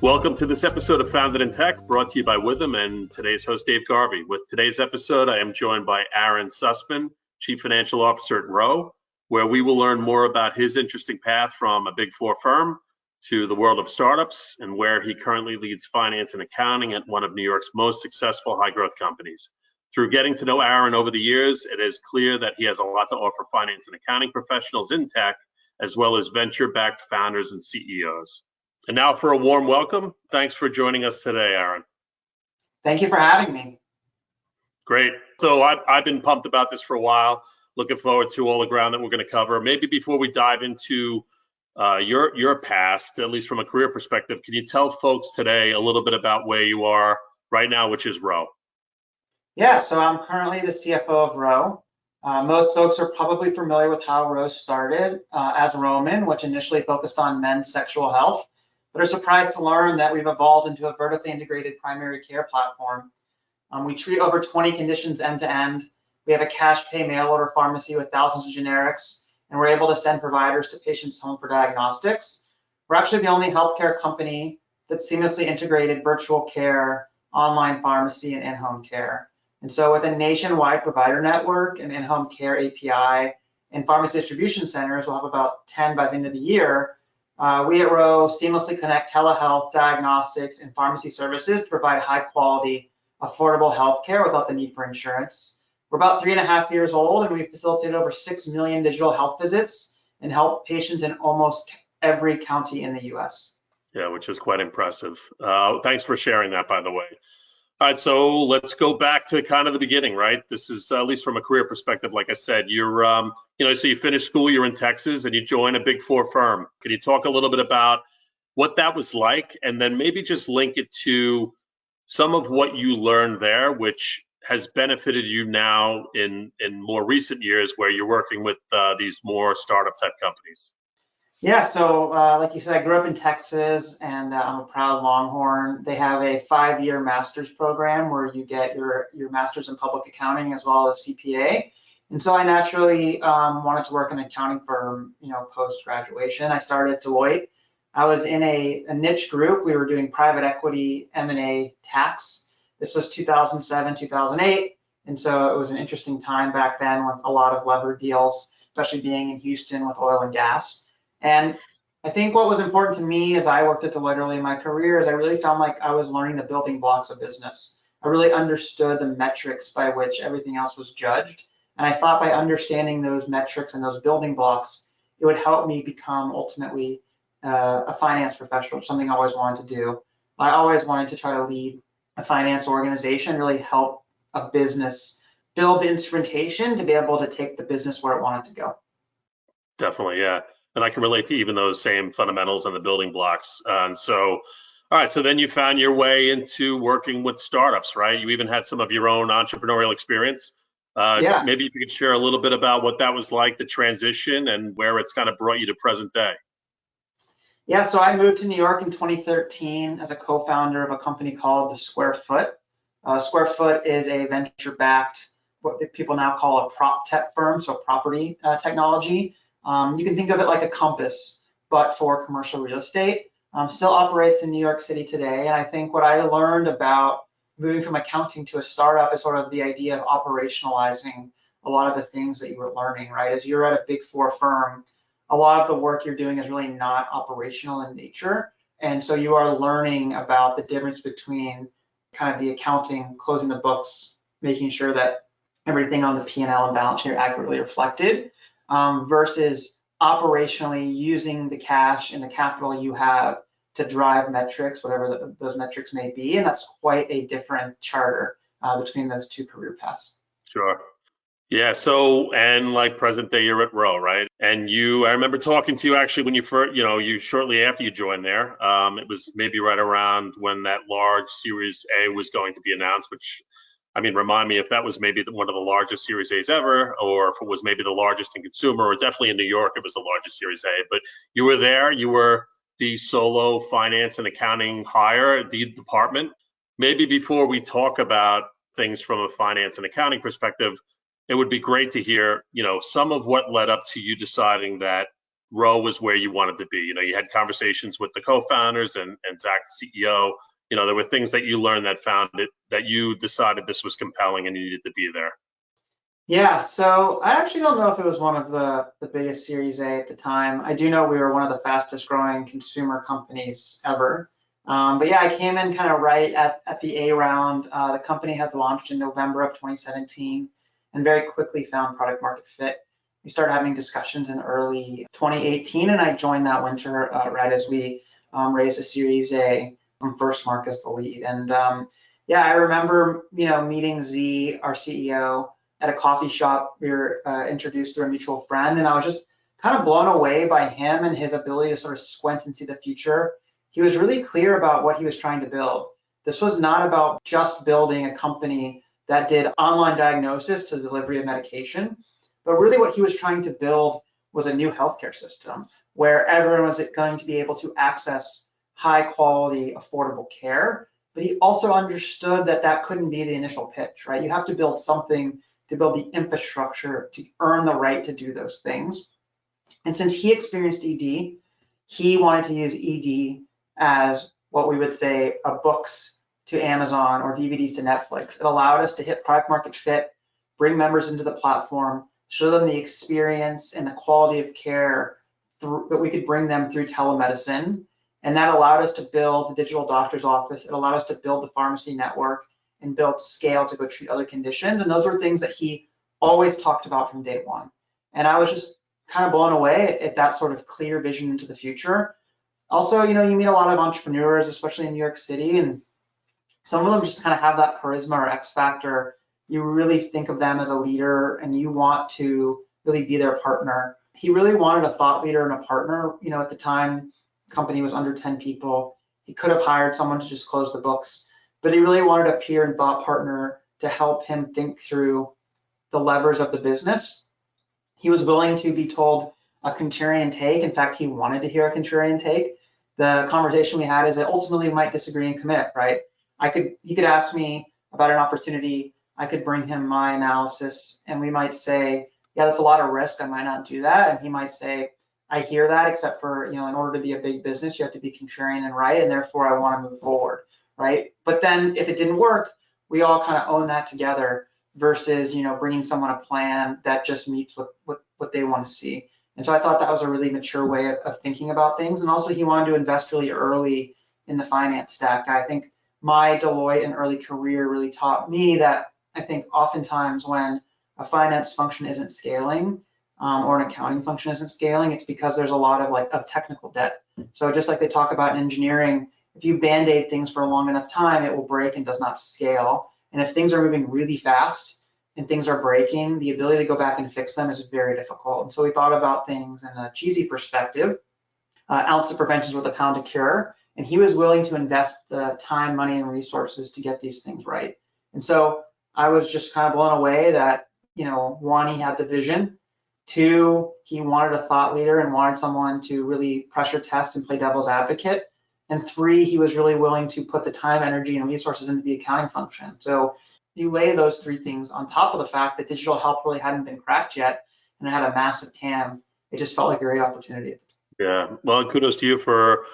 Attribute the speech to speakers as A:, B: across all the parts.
A: Welcome to this episode of Founded in Tech, brought to you by Witham and today's host, Dave Garvey. With today's episode, I am joined by Aron Susman, Chief Financial Officer at Rowe, where we will learn more about his interesting path from a Big Four firm to the world of startups and where he currently leads finance and accounting at one of New York's most successful high-growth companies. Through getting to know Aron over the years, it is clear that he has a lot to offer finance and accounting professionals in tech, as well as venture-backed founders and CEOs. And now for a warm welcome. Thanks for joining us today, Aron.
B: Thank you for having me.
A: Great. So I've been pumped about this for a while. Looking forward to all the ground that we're going to cover. Maybe before we dive into your past, at least from a career perspective, can you tell folks today a little bit about where you are right now, which is Rowe?
B: Yeah, so I'm currently the CFO of Rowe. Most folks are probably familiar with how Rowe started as Roman, which initially focused on men's sexual health, but are surprised to learn that we've evolved into a vertically integrated primary care platform. We treat over 20 conditions end to end. We have a cash pay mail order pharmacy with thousands of generics, and we're able to send providers to patients' home for diagnostics. We're actually the only healthcare company that's seamlessly integrated virtual care, online pharmacy, and in-home care. And so with a nationwide provider network and in-home care API and pharmacy distribution centers, we'll have about 10 by the end of the year. We at Rowe seamlessly connect telehealth, diagnostics, and pharmacy services to provide high quality, affordable healthcare without the need for insurance. We're about 3.5 years old, and we've facilitated over 6 million digital health visits and helped patients in almost every county in the US.
A: Yeah, which is quite impressive. Thanks for sharing that, by the way. All right, so let's go back to kind of the beginning, right? This is, at least from a career perspective, like I said, you're, so you finished school, you're in Texas, and you join a Big Four firm. Can you talk a little bit about what that was like, and then maybe just link it to some of what you learned there, which has benefited you now in more recent years where you're working with these more startup type companies?
B: Yeah, so like you said, I grew up in Texas, and I'm a proud Longhorn. They have a 5-year master's program where you get your master's in public accounting as well as CPA. And so I naturally wanted to work in an accounting firm, post graduation. I started at Deloitte. I was in a niche group. We were doing private equity, M&A, tax. This was 2007, 2008. And so it was an interesting time back then with a lot of levered deals, especially being in Houston with oil and gas. And I think what was important to me as I worked at Deloitte early in my career is I really found like I was learning the building blocks of business. I really understood the metrics by which everything else was judged. And I thought by understanding those metrics and those building blocks, it would help me become ultimately a finance professional, something I always wanted to do. I always wanted to try to lead a finance organization, really help a business build the instrumentation to be able to take the business where it wanted to go.
A: Definitely, yeah. And I can relate to even those same fundamentals and the building blocks. And so, all right, so then you found your way into working with startups, right? You even had some of your own entrepreneurial experience.
B: Yeah.
A: Maybe if you could share a little bit about what that was like, the transition, and where it's kind of brought you to present day.
B: Yeah, so I moved to New York in 2013 as a co-founder of a company called the Square Foot. Square Foot is a venture-backed, what people now call a prop tech firm, so property technology. You can think of it like a Compass, but for commercial real estate. Still operates in New York City today. And I think what I learned about moving from accounting to a startup is sort of the idea of operationalizing a lot of the things that you were learning, right? As you're at a Big Four firm, a lot of the work you're doing is really not operational in nature. And so you are learning about the difference between kind of the accounting, closing the books, making sure that everything on the P&L and balance sheet are accurately reflected, versus operationally using the cash and the capital you have to drive metrics, whatever those metrics may be. And that's quite a different charter between those two career paths.
A: Sure. Yeah, so, and like present day, you're at Rowe, right? And I remember talking to you actually when you first, you shortly after you joined there. It was maybe right around when that large Series A was going to be announced, which, I mean, remind me if that was maybe one of the largest Series A's ever, or if it was maybe the largest in consumer, or definitely in New York, it was the largest Series A. But you were there, you were the solo finance and accounting hire at the department. Maybe before we talk about things from a finance and accounting perspective, it would be great to hear, some of what led up to you deciding that Row was where you wanted to be. You had conversations with the co-founders and Zach, the CEO. There were things that you learned that you decided this was compelling and you needed to be there.
B: Yeah, so I actually don't know if it was one of the biggest Series A at the time. I do know we were one of the fastest growing consumer companies ever. But yeah, I came in kind of right at the A round. The company had launched in November of 2017 and very quickly found product market fit. We started having discussions in early 2018, and I joined that winter right as we raised a Series A from First Mark as the lead. And yeah, I remember meeting Z, our CEO, at a coffee shop. We were introduced through a mutual friend, and I was just kind of blown away by him and his ability to sort of squint and see the future. He was really clear about what he was trying to build. This was not about just building a company that did online diagnosis to delivery of medication, but really what he was trying to build was a new healthcare system where everyone was going to be able to access high quality, affordable care. But he also understood that that couldn't be the initial pitch, right? You have to build something to build the infrastructure to earn the right to do those things. And since he experienced ED, he wanted to use ED as what we would say a books to Amazon or DVDs to Netflix. It allowed us to hit product market fit, bring members into the platform, show them the experience and the quality of care that we could bring them through telemedicine. And that allowed us to build the digital doctor's office. It allowed us to build the pharmacy network and build scale to go treat other conditions. And those were things that he always talked about from day one. And I was just kind of blown away at that sort of clear vision into the future. Also, you meet a lot of entrepreneurs, especially in New York City, and some of them just kind of have that charisma or X factor. You really think of them as a leader and you want to really be their partner. He really wanted a thought leader and a partner. At the time, the company was under 10 people. He could have hired someone to just close the books, but he really wanted a peer and thought partner to help him think through the levers of the business. He was willing to be told a contrarian take. In fact, he wanted to hear a contrarian take. The conversation we had is that ultimately we might disagree and commit, right? He could ask me about an opportunity. I could bring him my analysis and we might say, yeah, that's a lot of risk. I might not do that. And he might say, I hear that, except for, in order to be a big business, you have to be contrarian and right. And therefore I want to move forward, right? But then if it didn't work, we all kind of own that together versus, bringing someone a plan that just meets what they want to see. And so I thought that was a really mature way of thinking about things. And also he wanted to invest really early in the finance stack. I think my Deloitte and early career really taught me that I think oftentimes when a finance function isn't scaling or an accounting function isn't scaling, it's because there's a lot of technical debt. So just like they talk about in engineering, if you band-aid things for a long enough time, it will break and does not scale. And if things are moving really fast and things are breaking, the ability to go back and fix them is very difficult. And so we thought about things in a cheesy perspective, ounce of prevention is worth a pound of cure. And he was willing to invest the time, money, and resources to get these things right. And so I was just kind of blown away that, one, he had the vision. Two, he wanted a thought leader and wanted someone to really pressure test and play devil's advocate. And three, he was really willing to put the time, energy, and resources into the accounting function. So you lay those three things on top of the fact that digital health really hadn't been cracked yet and it had a massive TAM. It just felt like a great opportunity.
A: Yeah, well, kudos to you for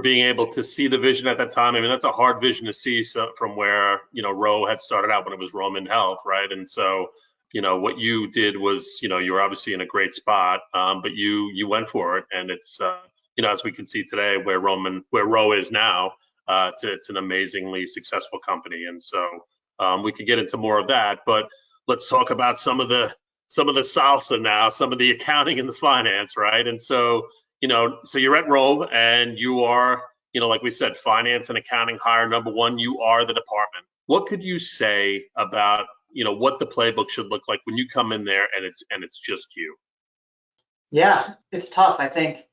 A: being able to see the vision at that time. I mean, that's a hard vision to see from where, Row had started out when it was Roman Health, right? And so, what you did was, you were obviously in a great spot, but you went for it. And it's, as we can see today, where Row is now, it's an amazingly successful company. And so we could get into more of that, but let's talk about some of the salsa now, some of the accounting and the finance, right? And so, so you're at Row and you are, like we said, finance and accounting hire number one, you are the department. What could you say about, what the playbook should look like when you come in there and it's just you?
B: Yeah, it's tough. I think,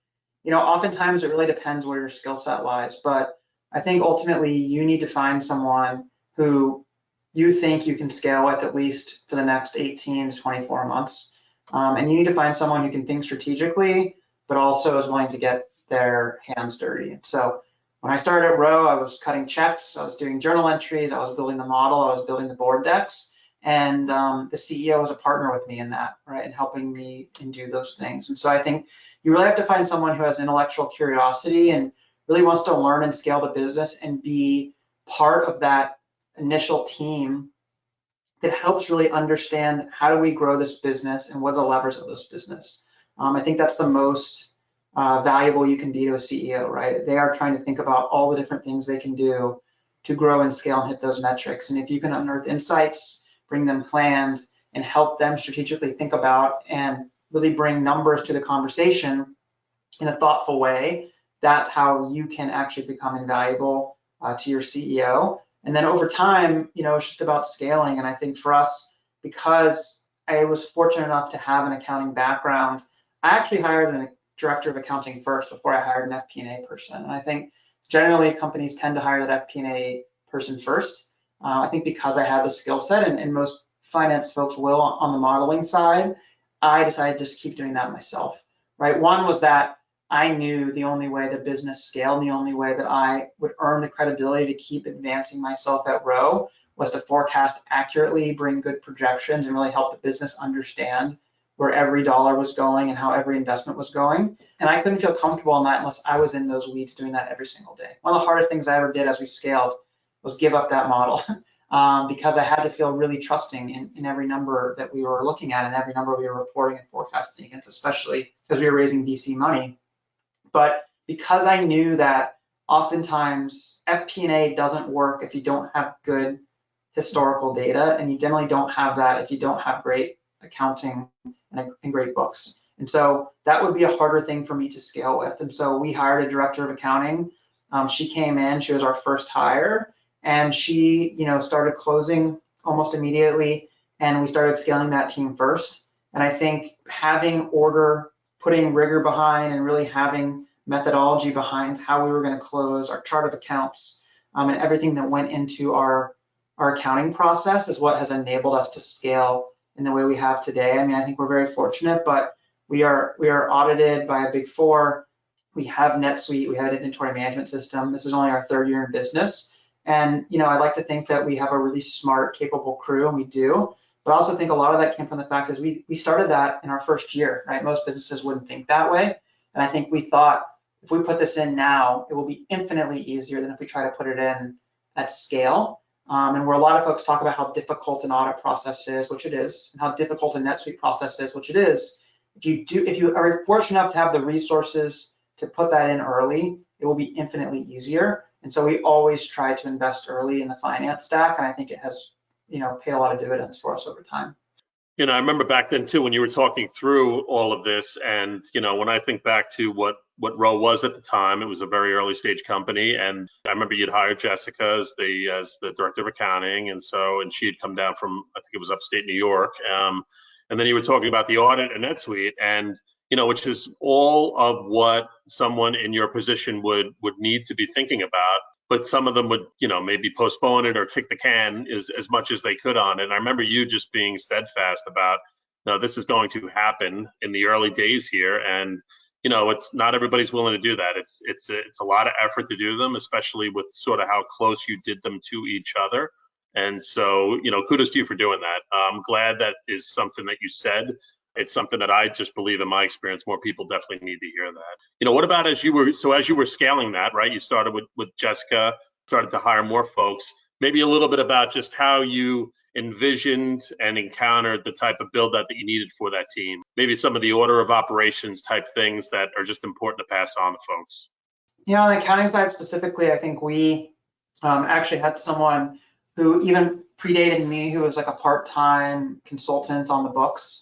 B: oftentimes it really depends where your skill set lies, but I think ultimately you need to find someone who you think you can scale with at least for the next 18 to 24 months. And you need to find someone who can think strategically, but also is willing to get their hands dirty. So when I started at Row, I was cutting checks, I was doing journal entries, I was building the model, I was building the board decks. And the CEO was a partner with me in that, right, and helping me and do those things. And so I think you really have to find someone who has intellectual curiosity and really wants to learn and scale the business and be part of that initial team that helps really understand how do we grow this business and what are the levers of this business. I think that's the most valuable you can be to a CEO, right? They are trying to think about all the different things they can do to grow and scale and hit those metrics. And if you can unearth insights, bring them plans, and help them strategically think about and really bring numbers to the conversation in a thoughtful way, that's how you can actually become invaluable to your CEO. And then over time, it's just about scaling. And I think for us, because I was fortunate enough to have an accounting background, I actually hired a director of accounting first before I hired an FP&A person. And I think generally companies tend to hire that FP&A person first. I think because I had the skill set, and most finance folks will on the modeling side, I decided to just keep doing that myself, right? One was that I knew the only way the business scaled, and the only way that I would earn the credibility to keep advancing myself at Row was to forecast accurately, bring good projections, and really help the business understand where every dollar was going and how every investment was going. And I couldn't feel comfortable in that unless I was in those weeds doing that every single day. One of the hardest things I ever did as we scaled was give up that model because I had to feel really trusting in every number that we were looking at and every number we were reporting and forecasting against, especially because we were raising VC money. But because I knew that oftentimes FP&A doesn't work if you don't have good historical data, and you generally don't have that if you don't have great accounting and great books. And so that would be a harder thing for me to scale with. And so we hired a director of accounting. She came in, she was our first hire, and she, started closing almost immediately, and we started scaling that team first. And I think having order, putting rigor behind, and really having methodology behind how we were going to close our chart of accounts and everything that went into our accounting process is what has enabled us to scale in the way we have today. I mean, I think we're very fortunate, but we are audited by a Big Four. We have NetSuite, we have an inventory management system. This is only our third year in business. And, I like to think that we have a really smart, capable crew, and we do. But I also think a lot of that came from the fact is we started that in our first year, right? Most businesses wouldn't think that way. And I think we thought if we put this in now, it will be infinitely easier than if we try to put it in at scale. And where a lot of folks talk about how difficult an audit process is, which it is, and how difficult a NetSuite process is, which it is, if you are fortunate enough to have the resources to put that in early, it will be infinitely easier. And so we always try to invest early in the finance stack, and I think it has, paid a lot of dividends for us over time.
A: I remember back then too when you were talking through all of this, and when I think back to what Row was at the time, it was a very early stage company, and I remember you'd hired Jessica as the director of accounting, and she had come down from, I think it was upstate New York, and then you were talking about the audit and NetSuite, and which is all of what someone in your position would need to be thinking about. But some of them would, maybe postpone it or kick the can as much as they could on. And I remember you just being steadfast about, no, this is going to happen in the early days here. And, it's not everybody's willing to do that. It's a lot of effort to do them, especially with sort of how close you did them to each other. And so, kudos to you for doing that. I'm glad that is something that you said. It's something that I just believe in my experience, more people definitely need to hear that. What about as you were scaling that, right? You started with Jessica, started to hire more folks, maybe a little bit about just how you envisioned and encountered the type of build out that you needed for that team. Maybe some of the order of operations type things that are just important to pass on to folks.
B: On the accounting side specifically, I think we actually had someone who even predated me, who was like a part-time consultant on the books.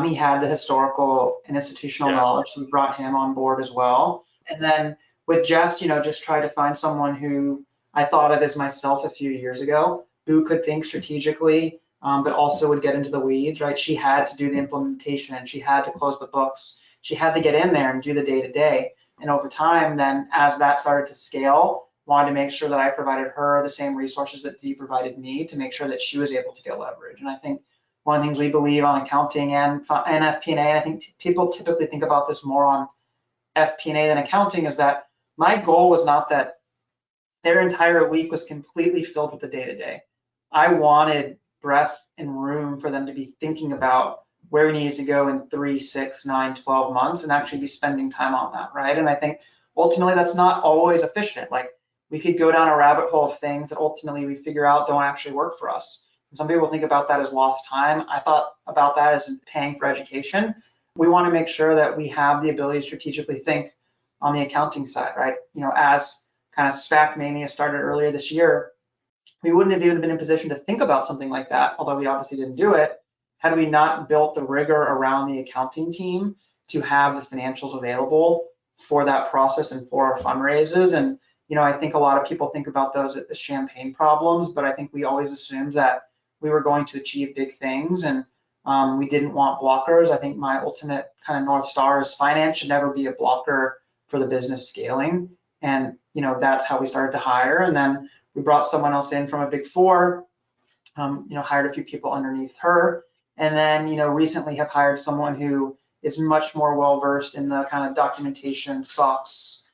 B: He had the historical and institutional knowledge, so we brought him on board as well. And then with Jess, just try to find someone who I thought of as myself a few years ago, who could think strategically, but also would get into the weeds, right? She had to do the implementation, and she had to close the books. She had to get in there and do the day-to-day. And over time, then as that started to scale, wanted to make sure that I provided her the same resources that Dee provided me to make sure that she was able to get leverage. And I think one of the things we believe on accounting and FP&A, and I think people typically think about this more on FP&A than accounting, is that my goal was not that their entire week was completely filled with the day-to-day. I wanted breadth and room for them to be thinking about where we need to go in 3, 6, 9, 12 months and actually be spending time on that, right? And I think ultimately that's not always efficient. Like we could go down a rabbit hole of things that ultimately we figure out don't actually work for us. Some people think about that as lost time. I thought about that as paying for education. We want to make sure that we have the ability to strategically think on the accounting side, right? As kind of SPAC mania started earlier this year, we wouldn't have even been in position to think about something like that, although we obviously didn't do it, had we not built the rigor around the accounting team to have the financials available for that process and for our fundraisers. And I think a lot of people think about those as champagne problems, but I think we always assumed that we were going to achieve big things, and we didn't want blockers. I think my ultimate kind of North Star is finance should never be a blocker for the business scaling. And that's how we started to hire. And then we brought someone else in from a Big Four, hired a few people underneath her, and then recently have hired someone who is much more well versed in the kind of documentation, SOX,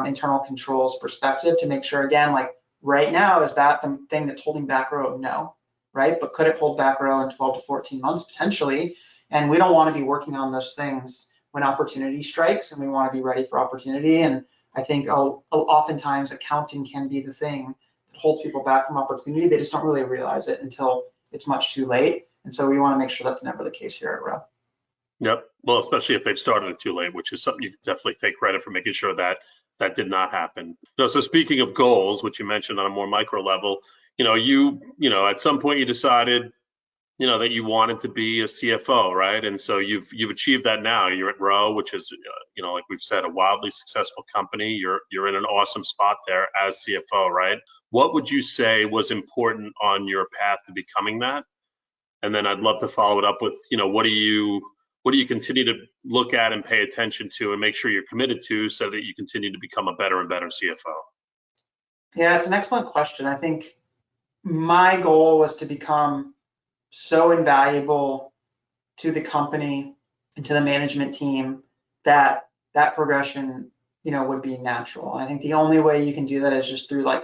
B: internal controls perspective to make sure, again, like right now, is that the thing that's holding back Row? No, right? But could it hold back Row in 12 to 14 months potentially? And we don't want to be working on those things when opportunity strikes, and we want to be ready for opportunity. And I think oftentimes accounting can be the thing that holds people back from opportunity. They just don't really realize it until it's much too late. And so we want to make sure that's never the case here at Row.
A: Yep. Well, especially if they've started it too late, which is something you can definitely take credit for making sure that did not happen. So speaking of goals, which you mentioned on a more micro level, at some point you decided, that you wanted to be a CFO, right? And so you've achieved that now. You're at Row, which is, like we've said, a wildly successful company. You're in an awesome spot there as CFO, right? What would you say was important on your path to becoming that? And then I'd love to follow it up with, what do you continue to look at and pay attention to and make sure you're committed to so that you continue to become a better and better CFO?
B: Yeah, it's an excellent question. I think my goal was to become so invaluable to the company and to the management team that progression, would be natural. And I think the only way you can do that is just through like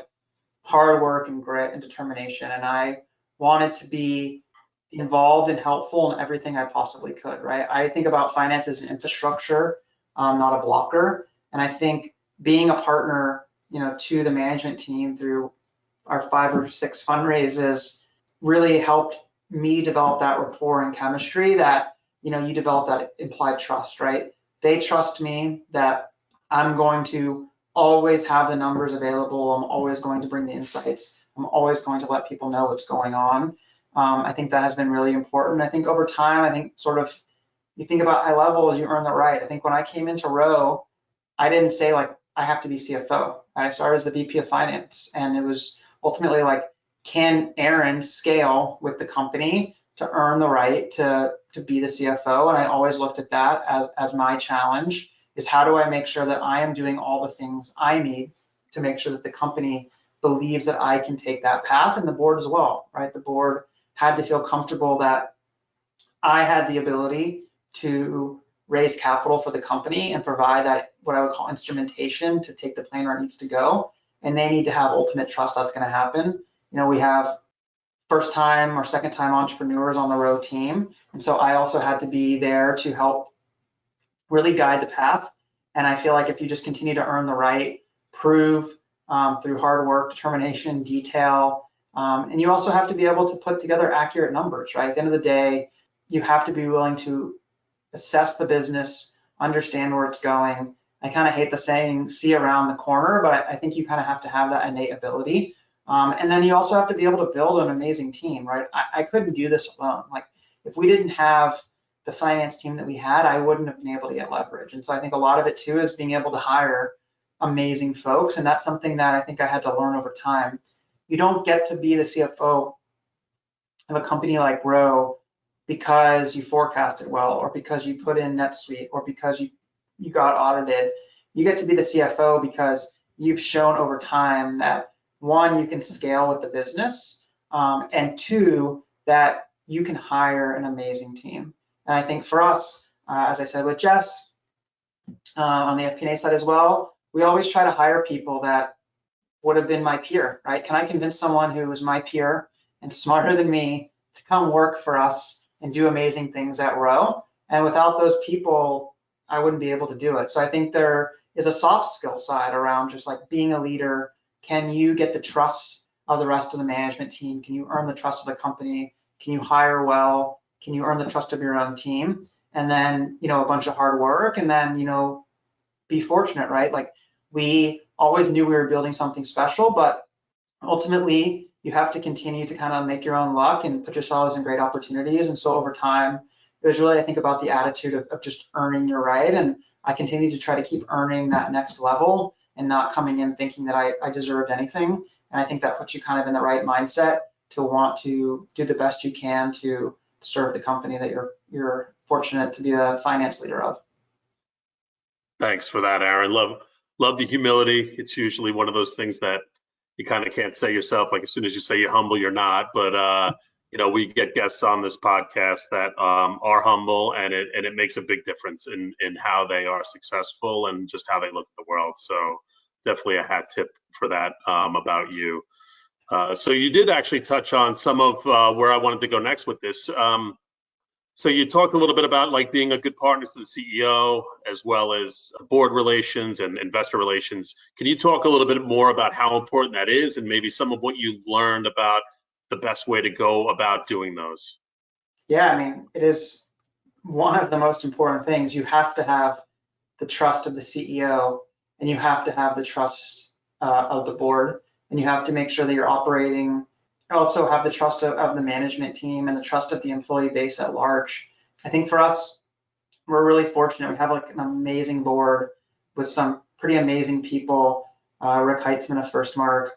B: hard work and grit and determination. And I wanted to be involved and helpful in everything I possibly could, right? I think about finance as an infrastructure, not a blocker. And I think being a partner, to the management team through our 5 or 6 fundraisers really helped me develop that rapport and chemistry that, you develop that implied trust, right? They trust me that I'm going to always have the numbers available. I'm always going to bring the insights. I'm always going to let people know what's going on. I think that has been really important. I think over time, sort of, you think about high level as you earn the right. I think when I came into Row, I didn't say like, I have to be CFO. I started as the VP of finance, and it was ultimately like, can Aron scale with the company to earn the right to be the CFO? And I always looked at that as my challenge, is how do I make sure that I am doing all the things I need to make sure that the company believes that I can take that path, and the board as well, right? The board had to feel comfortable that I had the ability to raise capital for the company and provide that, what I would call instrumentation to take the plane where it needs to go. And they need to have ultimate trust that's going to happen. We have first time or second time entrepreneurs on the Row team. And so I also had to be there to help really guide the path. And I feel like if you just continue to earn the right, prove through hard work, determination, detail, and you also have to be able to put together accurate numbers, right? At the end of the day, you have to be willing to assess the business, understand where it's going. I kind of hate the saying, see around the corner, but I think you kind of have to have that innate ability. And then you also have to be able to build an amazing team, right? I couldn't do this alone. Like if we didn't have the finance team that we had, I wouldn't have been able to get leverage. And so I think a lot of it too is being able to hire amazing folks. And that's something that I think I had to learn over time. You don't get to be the CFO of a company like Row because you forecasted well, or because you put in NetSuite, or because you got audited. You get to be the CFO because you've shown over time that, one, you can scale with the business, and two, that you can hire an amazing team. And I think for us, as I said with Jess, on the FP&A side as well, we always try to hire people that would have been my peer, right? Can I convince someone who was my peer and smarter than me to come work for us and do amazing things at Row. And without those people, I wouldn't be able to do it. So I think there is a soft skill side around just like being a leader. Can you get the trust of the rest of the management team? Can you earn the trust of the company? Can you hire well? Can you earn the trust of your own team? And then, a bunch of hard work, and then, be fortunate, right? Like, we always knew we were building something special, but ultimately you have to continue to kind of make your own luck and put yourselves in great opportunities. And so over time, it was really, I think, about the attitude of just earning your right. And I continue to try to keep earning that next level and not coming in thinking that I deserved anything. And I think that puts you kind of in the right mindset to want to do the best you can to serve the company that you're fortunate to be a finance leader of.
A: Thanks for that, Aaron. Love the humility. It's usually one of those things that you kind of can't say yourself. Like, as soon as you say you're humble, you're not. But we get guests on this podcast that are humble, and it makes a big difference in how they are successful and just how they look at the world. So definitely a hat tip for that about you. So you did actually touch on some of where I wanted to go next with this. So you talked a little bit about like being a good partner to the CEO, as well as board relations and investor relations. Can you talk a little bit more about how important that is, and maybe some of what you've learned about the best way to go about doing those?
B: Yeah, I mean, it is one of the most important things. You have to have the trust of the CEO, and you have to have the trust of the board, and you have to make sure that you're operating, also have the trust of the management team and the trust of the employee base at large. I think for us, we're really fortunate. We have like an amazing board with some pretty amazing people. Rick Heitzman of First Mark,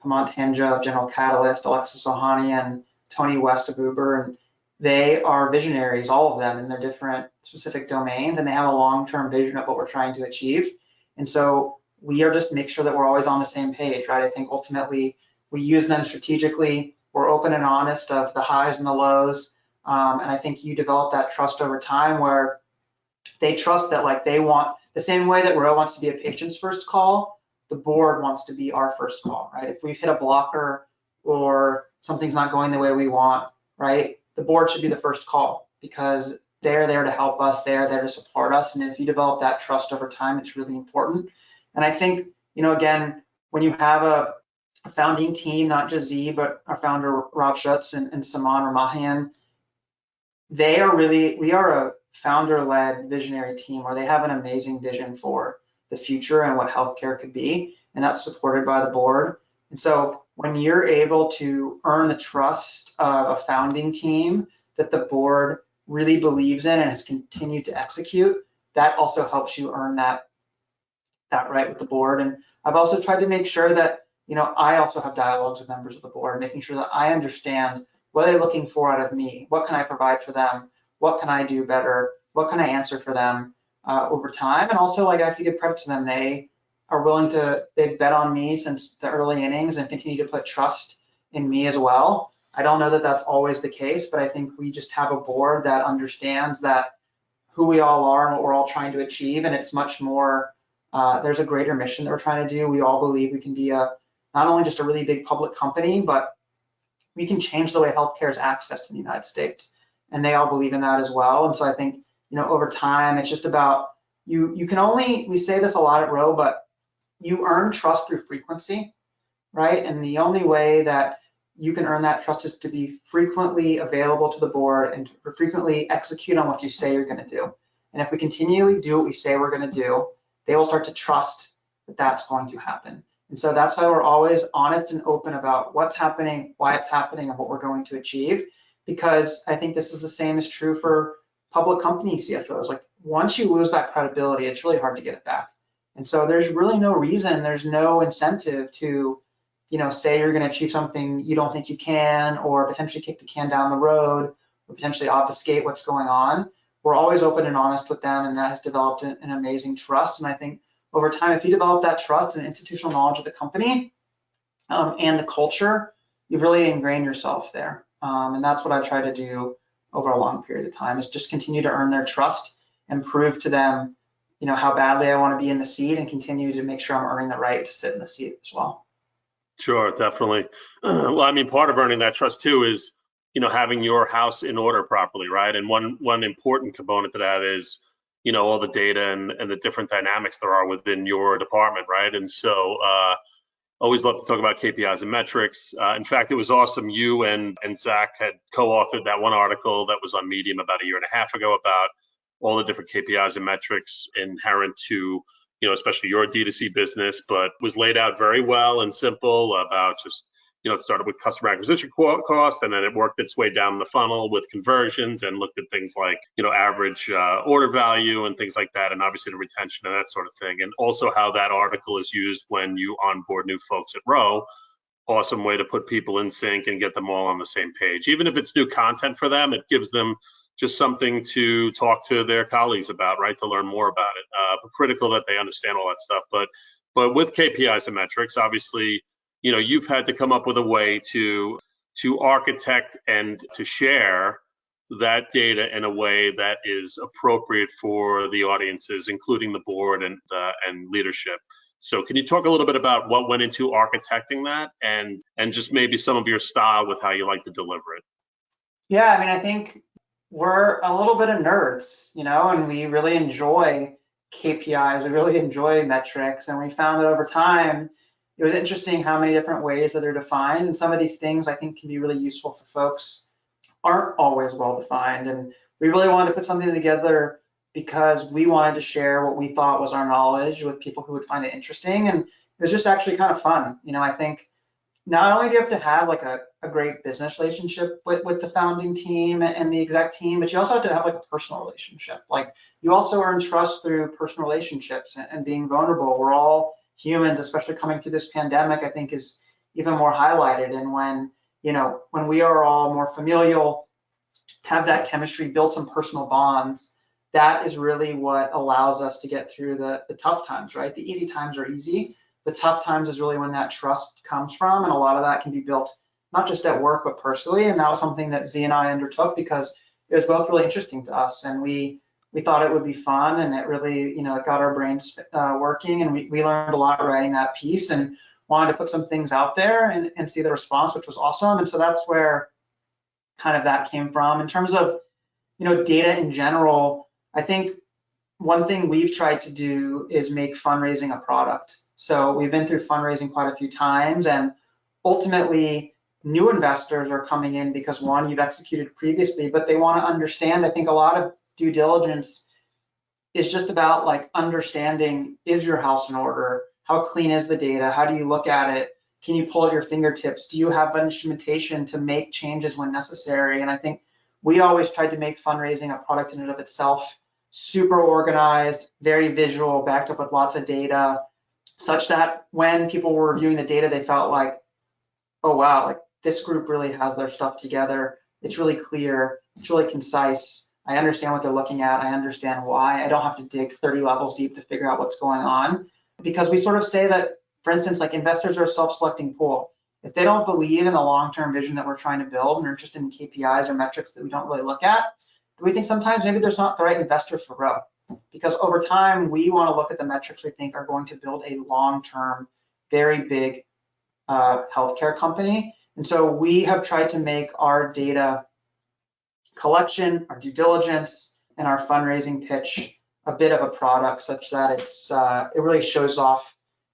B: Hemant Tanja of General Catalyst, Alexis Ohani, and Tony West of Uber. And they are visionaries, all of them, in their different specific domains, and they have a long-term vision of what we're trying to achieve. And so we are just make sure that we're always on the same page, right? I think ultimately we use them strategically. We're open and honest of the highs and the lows. And I think you develop that trust over time where they trust that, like, they want the same way that Row wants to be a patient's first call, the board wants to be our first call, right? If we've hit a blocker or something's not going the way we want, right, the board should be the first call because they're there to help us, they're there to support us. And if you develop that trust over time, it's really important. And I think, again, when you have a founding team, not just Z, but our founder, Rob Schutz and Saman Ramahian, we are a founder-led visionary team where they have an amazing vision for the future and what healthcare could be, and that's supported by the board. And so when you're able to earn the trust of a founding team that the board really believes in and has continued to execute, that also helps you earn that right with the board. And I've also tried to make sure that, I also have dialogues with members of the board, making sure that I understand what are they looking for out of me? What can I provide for them? What can I do better? What can I answer for them over time? And also, like, I have to give credit to them. They are willing they've bet on me since the early innings and continue to put trust in me as well. I don't know that that's always the case, but I think we just have a board that understands that who we all are and what we're all trying to achieve. And it's much more, there's a greater mission that we're trying to do. We all believe we can be not only just a really big public company, but we can change the way healthcare is accessed in the United States. And they all believe in that as well. And so I think, over time, it's just about, you can only, we say this a lot at Row, but you earn trust through frequency, right? And the only way that you can earn that trust is to be frequently available to the board and to frequently execute on what you say you're going to do. And if we continually do what we say we're going to do, they will start to trust that that's going to happen. And so that's why we're always honest and open about what's happening, why it's happening, and what we're going to achieve. Because I think this is the same is true for public company CFOs. Like, once you lose that credibility, it's really hard to get it back. And so there's really no reason, there's no incentive to, say you're going to achieve something you don't think you can, or potentially kick the can down the road, or potentially obfuscate what's going on. We're always open and honest with them, and that has developed an amazing trust. And I think over time, if you develop that trust and institutional knowledge of the company and the culture, you've really ingrained yourself there. And that's what I've tried to do over a long period of time, is just continue to earn their trust and prove to them, how badly I want to be in the seat, and continue to make sure I'm earning the right to sit in the seat as well.
A: Sure, definitely. Well, I mean, part of earning that trust too is, having your house in order properly, right? And one important component to that is, all the data and the different dynamics there are within your department, right? And so always love to talk about KPIs and metrics. In fact, it was awesome. You and Zach had co-authored that one article that was on Medium about a year and a half ago about all the different KPIs and metrics inherent to, especially your D2C business, but was laid out very well and simple about just, it started with customer acquisition cost, and then it worked its way down the funnel with conversions and looked at things like, average order value and things like that, and obviously the retention and that sort of thing. And also how that article is used when you onboard new folks at Row. Awesome way to put people in sync and get them all on the same page. Even if it's new content for them, it gives them just something to talk to their colleagues about, right? To learn more about it. But critical that they understand all that stuff. But with KPIs and metrics, obviously, you've had to come up with a way to architect and to share that data in a way that is appropriate for the audiences, including the board and leadership. So can you talk a little bit about what went into architecting that and just maybe some of your style with how you like to deliver it?
B: Yeah, I think we're a little bit of nerds, and we really enjoy KPIs, we really enjoy metrics, and we found that over time, it was interesting how many different ways that they're defined, and some of these things I think can be really useful for folks aren't always well defined. And we really wanted to put something together because we wanted to share what we thought was our knowledge with people who would find it interesting, and it was just actually kind of fun. I think not only do you have to have like a great business relationship with the founding team and the exec team, but you also have to have like a personal relationship. Like you also earn trust through personal relationships and being vulnerable. We're all humans, especially coming through this pandemic, I think is even more highlighted. And when we are all more familial, have that chemistry, build some personal bonds, that is really what allows us to get through the tough times, right? The easy times are easy. The tough times is really when that trust comes from, and a lot of that can be built not just at work, but personally. And that was something that Z and I undertook because it was both really interesting to us, and we thought it would be fun, and it really, it got our brains working, and we learned a lot writing that piece and wanted to put some things out there and see the response, which was awesome. And so that's where kind of that came from. In terms of, data in general, I think one thing we've tried to do is make fundraising a product. So we've been through fundraising quite a few times, and ultimately new investors are coming in because one, you've executed previously, but they want to understand. I think a lot of due diligence is just about like understanding, is your house in order? How clean is the data? How do you look at it? Can you pull at your fingertips? Do you have instrumentation to make changes when necessary? And I think we always tried to make fundraising a product in and of itself, super organized, very visual, backed up with lots of data, such that when people were reviewing the data, they felt like, oh wow, like this group really has their stuff together. It's really clear, it's really concise. I understand what they're looking at. I understand why. I don't have to dig 30 levels deep to figure out what's going on. Because we sort of say that, for instance, like investors are a self-selecting pool. If they don't believe in the long-term vision that we're trying to build and are interested in KPIs or metrics that we don't really look at, we think sometimes maybe there's not the right investor for Row. Because over time, we want to look at the metrics we think are going to build a long-term, very big healthcare company. And so we have tried to make our data collection, our due diligence, and our fundraising pitch a bit of a product such that it really shows off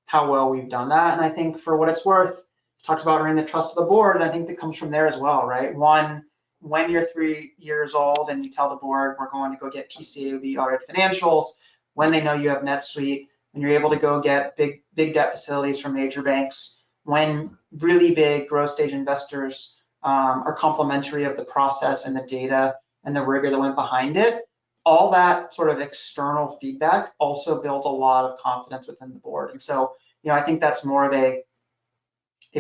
B: how well we've done that. And I think for what it's worth, talked about earning the trust of the board, and I think that comes from there as well, right? One, when you're 3 years old and you tell the board, we're going to go get PCAOB audited financials, when they know you have NetSuite, when you're able to go get big debt facilities from major banks, when really big growth stage investors are complimentary of the process and the data and the rigor that went behind it, all that sort of external feedback also builds a lot of confidence within the board. And so, I think that's more of a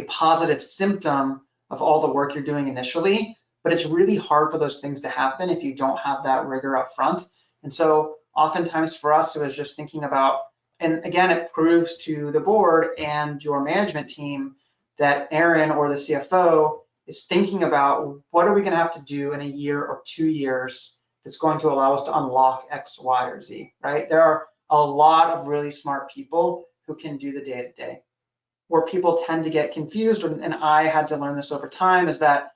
B: positive symptom of all the work you're doing initially, but it's really hard for those things to happen if you don't have that rigor up front. And so oftentimes for us, it was just thinking about, and again, it proves to the board and your management team that Aaron or the CFO is thinking about what are we going to have to do in a year or 2 years that's going to allow us to unlock X, Y, or Z, right? There are a lot of really smart people who can do the day-to-day. Where people tend to get confused, and I had to learn this over time, is that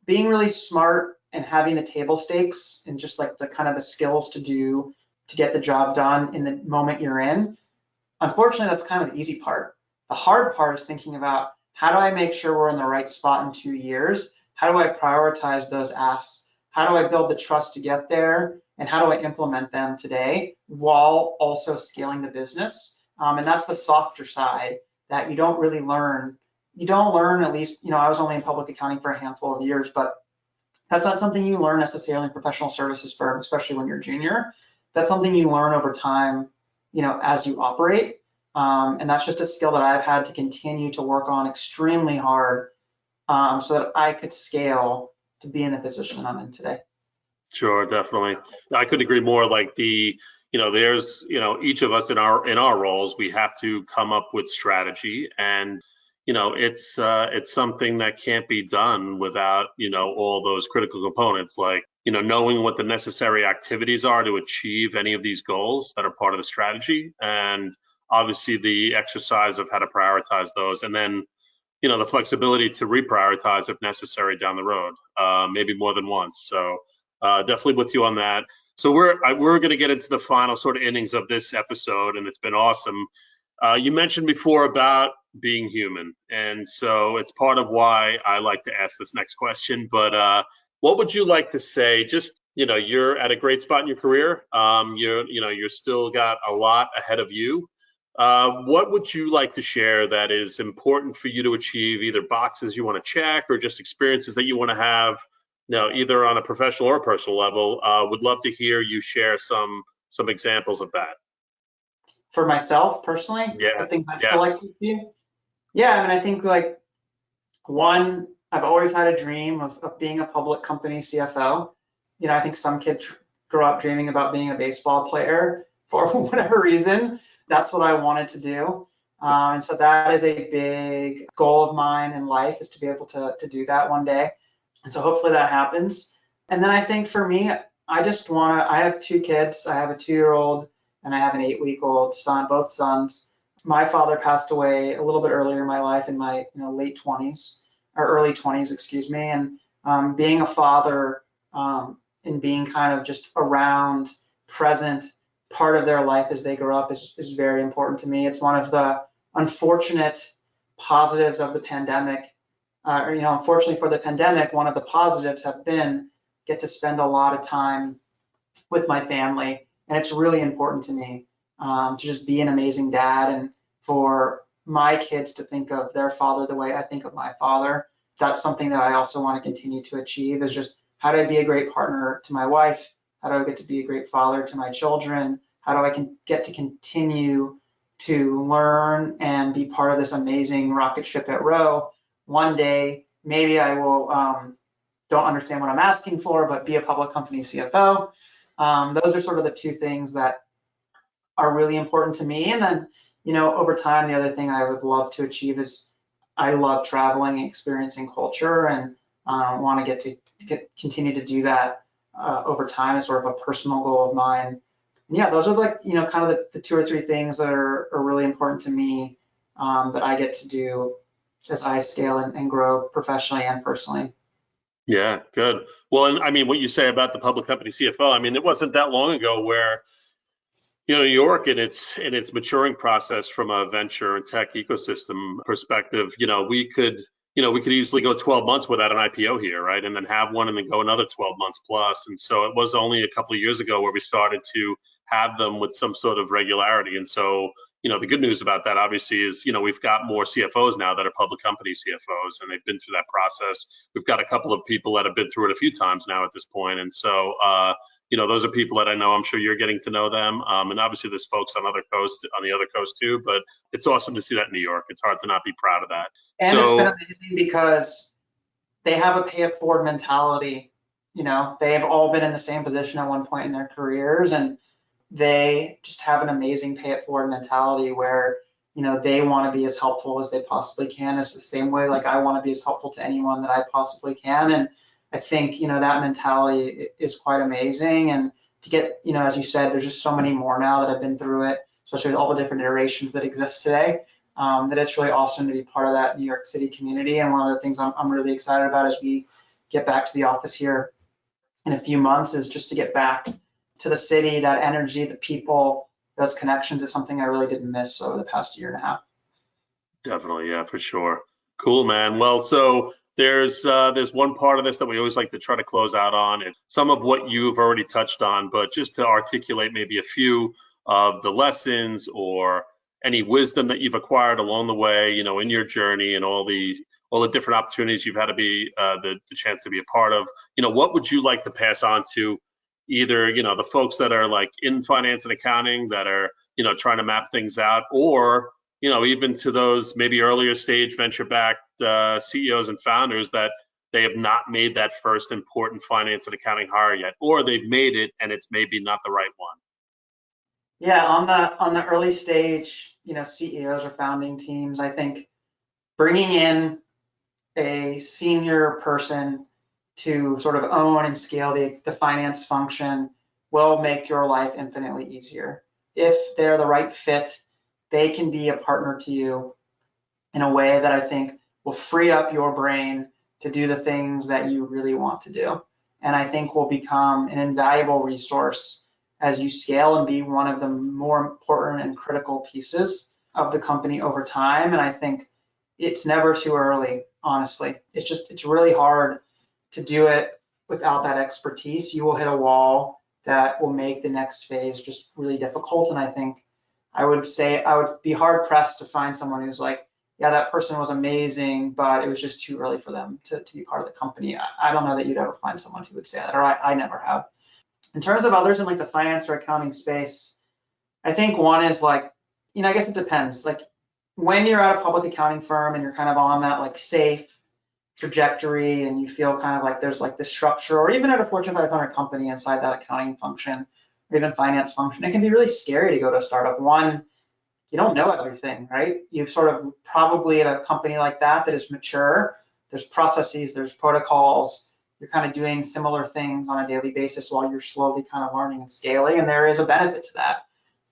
B: being really smart and having the table stakes and just like the kind of the skills to get the job done in the moment you're in. Unfortunately, that's kind of the easy part. The hard part is thinking about, how do I make sure we're in the right spot in 2 years? How do I prioritize those asks? How do I build the trust to get there? And how do I implement them today while also scaling the business? And that's the softer side that you don't really learn. You don't learn, at least, I was only in public accounting for a handful of years, but that's not something you learn necessarily in professional services firm, especially when you're junior. That's something you learn over time, as you operate. And that's just a skill that I've had to continue to work on extremely hard, so that I could scale to be in the position I'm in today.
A: Sure, definitely. I couldn't agree more. Like there's, each of us in our roles, we have to come up with strategy, and it's something that can't be done without all those critical components, like knowing what the necessary activities are to achieve any of these goals that are part of the strategy, and obviously the exercise of how to prioritize those, and then the flexibility to reprioritize if necessary down the road, maybe more than once. So definitely with you on that. So we're going to get into the final sort of innings of this episode, and it's been awesome. You mentioned before about being human, and so it's part of why I like to ask this next question. But what would you like to say? Just you're at a great spot in your career. You're still got a lot ahead of you. What would you like to share that is important for you to achieve, either boxes you want to check or just experiences that you want to have, either on a professional or personal level? Would love to hear you share some examples of that.
B: For myself personally,
A: yeah,
B: the things I
A: yes.
B: still like to do. Yeah, I mean, I think like one, I've always had a dream of being a public company CFO. I think some kids grow up dreaming about being a baseball player for whatever reason. That's what I wanted to do. And so that is a big goal of mine in life, is to be able to do that one day. And so hopefully that happens. And then I think for me, I have 2 kids. I have a 2-year-old and I have an 8-week-old son, both sons. My father passed away a little bit earlier in my life, in my late 20s, or early 20s, excuse me. And being a father, and being kind of just around, present, part of their life as they grow up is very important to me. It's one of the unfortunate positives of the pandemic. Unfortunately for the pandemic, one of the positives have been get to spend a lot of time with my family. And it's really important to me, to just be an amazing dad, and for my kids to think of their father the way I think of my father. That's something that I also want to continue to achieve, is just, how do I be a great partner to my wife? How do I get to be a great father to my children? How do I get to continue to learn and be part of this amazing rocket ship at Row? One day, maybe I will, don't understand what I'm asking for, but be a public company CFO. Those are sort of the 2 things that are really important to me. And then, over time, the other thing I would love to achieve is, I love traveling and experiencing culture, and want to continue to do that over time as sort of a personal goal of mine. And yeah, those are like, kind of the 2 or 3 things that are really important to me, that I get to do as I scale and grow professionally and personally.
A: Yeah, good. Well, and I mean, what you say about the public company CFO, I mean, it wasn't that long ago where, New York, in its maturing process from a venture and tech ecosystem perspective, we could easily go 12 months without an IPO here, right? And then have one, and then go another 12 months plus. And so it was only a couple of years ago where we started to have them with some sort of regularity. And so, the good news about that obviously is, we've got more CFOs now that are public company CFOs, and they've been through that process. We've got a couple of people that have been through it a few times now at this point. And so, those are people that I know. I'm sure you're getting to know them, and obviously there's folks on the other coast too. But it's awesome to see that in New York. It's hard to not be proud of that.
B: And it's been amazing because they have a pay it forward mentality. They've all been in the same position at one point in their careers, and they just have an amazing pay it forward mentality where, they want to be as helpful as they possibly can. It's the same way like I want to be as helpful to anyone that I possibly can. And I think, that mentality is quite amazing. And to get, as you said, there's just so many more now that have been through it, especially with all the different iterations that exist today, that it's really awesome to be part of that New York City community. And one of the things I'm really excited about as we get back to the office here in a few months is just to get back to the city. That energy, the people, those connections is something I really didn't miss over the past year and a half.
A: Definitely, yeah, for sure. Cool, man. Well, so there's one part of this that we always like to try to close out on, and some of what you've already touched on, but just to articulate maybe a few of the lessons or any wisdom that you've acquired along the way, in your journey and all the different opportunities you've had to be the chance to be a part of. What would you like to pass on to either the folks that are like in finance and accounting that are trying to map things out, or even to those maybe earlier stage venture-backed CEOs and founders that they have not made that first important finance and accounting hire yet, or they've made it and it's maybe not the right one?
B: Yeah, on the early stage, CEOs or founding teams, I think bringing in a senior person to sort of own and scale the finance function will make your life infinitely easier. If they're the right fit, they can be a partner to you in a way that I think will free up your brain to do the things that you really want to do. And I think will become an invaluable resource as you scale and be one of the more important and critical pieces of the company over time. And I think it's never too early, honestly. It's really hard to do it without that expertise. You will hit a wall that will make the next phase just really difficult. And I think I would be hard pressed to find someone who's like, yeah, that person was amazing, but it was just too early for them to be part of the company. I don't know that you'd ever find someone who would say that, or I never have. In terms of others in like the finance or accounting space, I think one is like, I guess it depends. Like when you're at a public accounting firm and you're kind of on that like safe trajectory and you feel kind of like there's like this structure, or even at a Fortune 500 company inside that accounting function or even finance function, it can be really scary to go to a startup. One, you don't know everything, right? You've sort of probably at a company like that is mature. There's processes, there's protocols. You're kind of doing similar things on a daily basis while you're slowly kind of learning and scaling, and there is a benefit to that.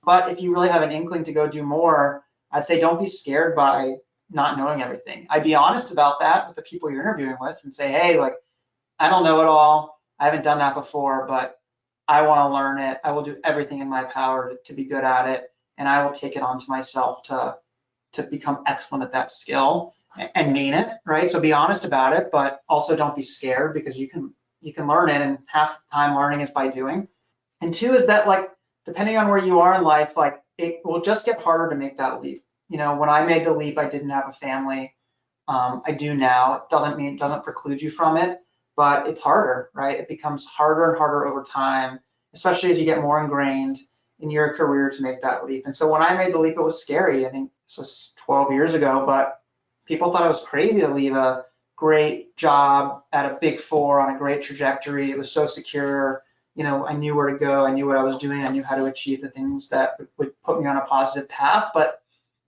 B: But if you really have an inkling to go do more, I'd say don't be scared by not knowing everything. I'd be honest about that with the people you're interviewing with and say, hey, like, I don't know it all. I haven't done that before, but I want to learn it. I will do everything in my power to be good at it, and I will take it onto myself to become excellent at that skill and mean it, right? So be honest about it, but also don't be scared, because you can learn it, and half the time learning is by doing. And two is that, like, depending on where you are in life, like, it will just get harder to make that leap. When I made the leap, I didn't have a family. I do now. It doesn't preclude you from it, but it's harder, right? It becomes harder and harder over time, especially as you get more ingrained in your career to make that leap. And so when I made the leap, it was scary. I think this was 12 years ago, but people thought I was crazy to leave a great job at a big four on a great trajectory. It was so secure. I knew where to go. I knew what I was doing. I knew how to achieve the things that would put me on a positive path, but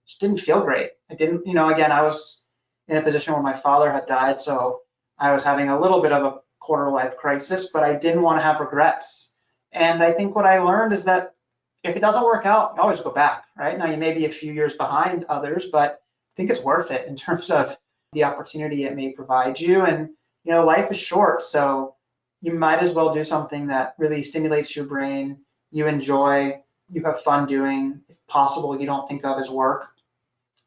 B: it just didn't feel great. I didn't, again, I was in a position where my father had died, so I was having a little bit of a quarter life crisis, but I didn't want to have regrets. And I think what I learned is that if it doesn't work out, you always go back, right? Now you may be a few years behind others, but I think it's worth it in terms of the opportunity it may provide you. And, life is short, so you might as well do something that really stimulates your brain, you enjoy, you have fun doing, if possible, you don't think of as work.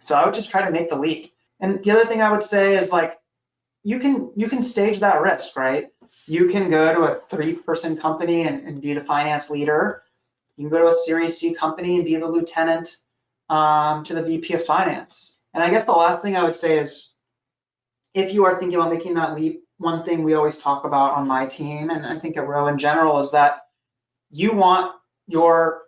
B: So I would just try to make the leap. And the other thing I would say is, like, you can stage that risk, right? You can go to a 3-person company and be the finance leader. You can go to a Series C company and be the lieutenant to the VP of finance. And I guess the last thing I would say is, if you are thinking about making that leap, one thing we always talk about on my team, and I think at Row in general, is that you want your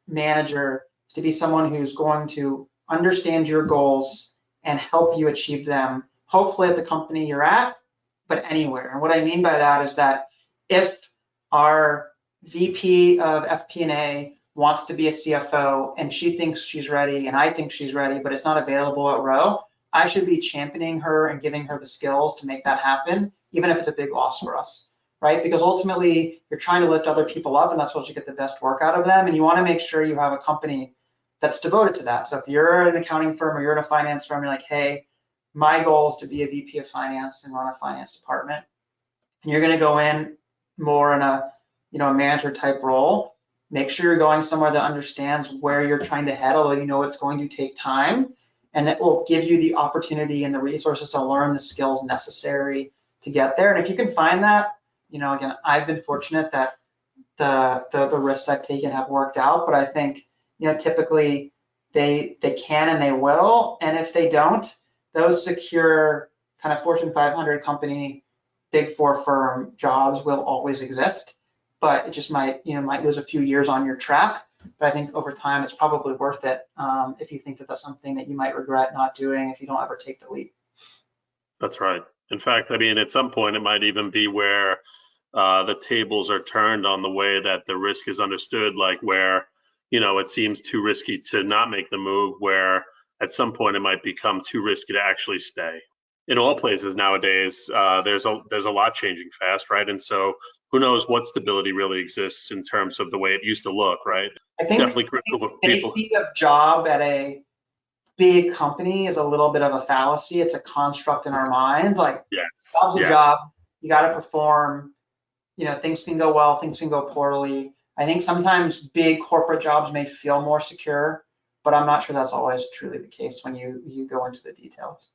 B: manager to be someone who's going to understand your goals and help you achieve them, hopefully at the company you're at, but anywhere. And what I mean by that is that if our VP of FP&A wants to be a CFO and she thinks she's ready and I think she's ready, but it's not available at Row, I should be championing her and giving her the skills to make that happen, even if it's a big loss for us, right? Because ultimately you're trying to lift other people up, and that's what you get the best work out of them. And you want to make sure you have a company that's devoted to that. So if you're an accounting firm or you're in a finance firm, you're like, hey, my goal is to be a VP of finance and run a finance department. and you're going to go in more in a a manager type role, make sure you're going somewhere that understands where you're trying to head, although you know it's going to take time, and that will give you the opportunity and the resources to learn the skills necessary to get there. And if you can find that, again, I've been fortunate that the risks I've taken have worked out, but I think typically they can and they will, and if they don't, those secure kind of Fortune 500 company, Big Four firm jobs will always exist, but it just might lose a few years on your track. But I think over time it's probably worth it if you think that that's something that you might regret not doing if you don't ever take the leap.
A: That's right. In fact, I mean, at some point it might even be where the tables are turned on the way that the risk is understood, like where it seems too risky to not make the move, where at some point it might become too risky to actually stay. In all places nowadays, there's a lot changing fast, right? And so who knows what stability really exists in terms of the way it used to look, right?
B: I think
A: Definitely critical for people.
B: Safety of job at a big company is a little bit of a fallacy. It's a construct in our minds. Like, job's a job, you got to perform. Things can go well, things can go poorly. I think sometimes big corporate jobs may feel more secure, but I'm not sure that's always truly the case when you go into the details.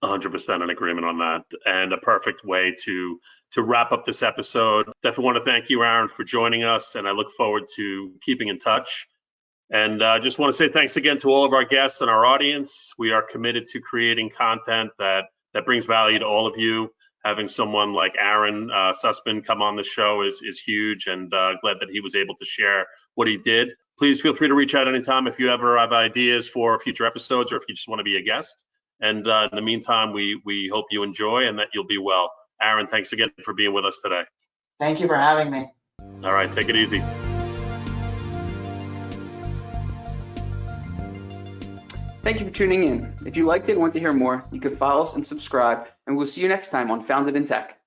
A: 100% in agreement on that, and a perfect way to wrap up this episode. Definitely want to thank you, Aron, for joining us, and I look forward to keeping in touch. And I just want to say thanks again to all of our guests and our audience. We are committed to creating content that brings value to all of you. Having someone like Aron Susman come on the show is huge, and glad that he was able to share what he did. Please feel free to reach out anytime if you ever have ideas for future episodes or if you just want to be a guest. And in the meantime, we hope you enjoy and that you'll be well. Aron, thanks again for being with us today.
B: Thank you for having me.
A: All right, take it easy.
C: Thank you for tuning in. If you liked it and want to hear more, you can follow us and subscribe, and we'll see you next time on Founded in Tech.